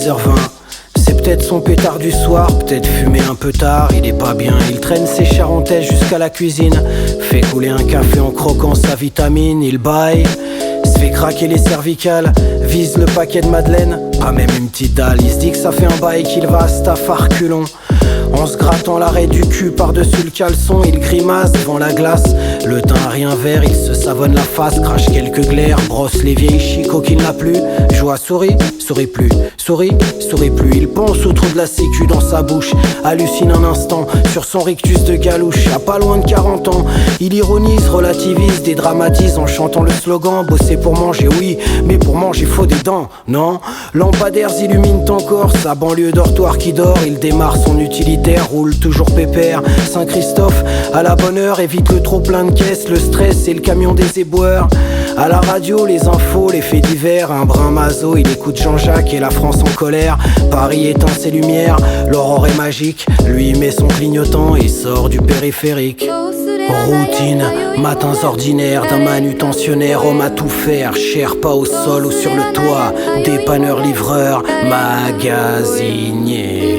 6h20. C'est peut-être son pétard du soir, peut-être fumé un peu tard. Il est pas bien, il traîne ses charentaises jusqu'à la cuisine, fait couler un café en croquant sa vitamine. Il baille, se fait craquer les cervicales, vise le paquet de madeleine, pas même une petite dalle. Il se dit que ça fait un bail qu'il va à staff à reculons. En se grattant l'arrêt du cul par-dessus le caleçon, il grimace devant la glace. Le teint à rien vert, il se savonne la face, crache quelques glaires, brosse les vieilles chicots qu'il n'a plus. Joie, sourit, sourit plus, sourit, sourit plus. Il pense au trou de la sécu dans sa bouche, hallucine un instant sur son rictus de galouche. À pas loin de 40 ans, il ironise, relativise, dédramatise en chantant le slogan: bosser pour manger, oui, mais pour manger faut des dents, non. Lampadaires illuminent encore sa banlieue dortoir qui dort. Il démarre son utilitaire, roule toujours pépère. Saint-Christophe, à la bonne heure, évite le trop plein de caisses, le stress et le camion des éboueurs. À la radio, les infos, les faits divers, un brin maso, il écoute Jean-Jacques et la France en colère. Paris éteint ses lumières, l'aurore est magique, lui met son clignotant et sort du périphérique. Routine, matins ordinaires d'un manutentionnaire, homme à tout faire, cher pas au sol ou sur le toit, dépanneur, livreur, magasinier.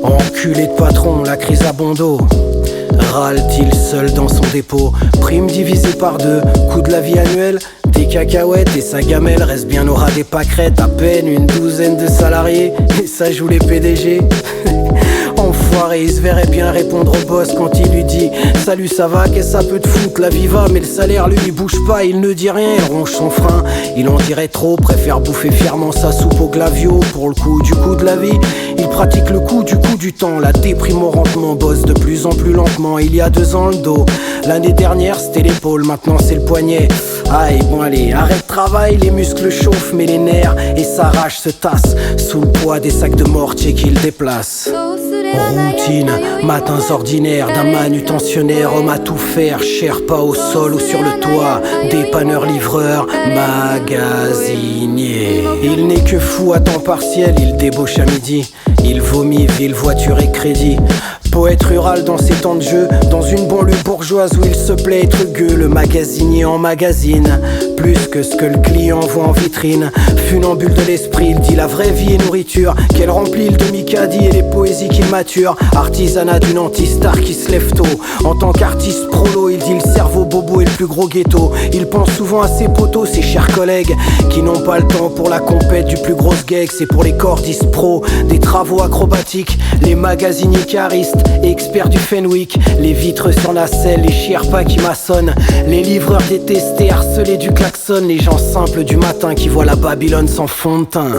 Enculé de patron, la crise à bon dos. Râle-t-il seul dans son dépôt, prime divisée par deux, coût de la vie annuel, des cacahuètes et sa gamelle reste bien au ras des pâquerettes. À peine une douzaine de salariés et ça joue les PDG. Enfoiré, il se verrait bien répondre au boss quand il lui dit: salut, ça va, qu'est-ce que ça peut te foutre, la vie va. Mais le salaire lui il bouge pas, il ne dit rien, il ronge son frein. Il en dirait trop, préfère bouffer fièrement sa soupe au glavio. Pour le coup du coup de la vie, il pratique le coup du temps. La déprime au rendement, bosse de plus en plus lentement. Il y a 2 ans le dos, l'année dernière c'était l'épaule, maintenant c'est le poignet. Aïe, bon allez, arrête de travail, les muscles chauffent mais les nerfs et sa rage se tasse sous le poids des sacs de mortier qu'il déplace. Routine, matins ordinaires d'un manutentionnaire, homme à tout faire, cher pas au sol ou sur le toit, dépanneur, livreur, magasinier. Il n'est que fou à temps partiel, il débauche à midi, il vomit ville, voiture et crédit. Poète rural dans ses temps de jeu, dans une banlieue bourgeoise où il se plaît être gueux. Le magasinier en magazine, plus que ce que le client voit en vitrine. Funambule de l'esprit, il dit la vraie vie est nourriture, qu'elle remplit le demi-caddie et les poésies qu'il mature. Artisanat d'une anti-star qui se lève tôt. En tant qu'artiste prolo, il dit le cerveau bobo est le plus gros ghetto. Il pense souvent à ses potos, ses chers collègues, qui n'ont pas le temps pour la compète du plus gros gag. C'est pour les cordistes pro, des travaux acrobatiques, les magasiniers caristes, experts du Fenwick, les vitres sur nacelle, les Sherpas qui maçonnent, les livreurs détestés, harcelés du klaxon, les gens simples du matin qui voient la Babylone sans fond de teint.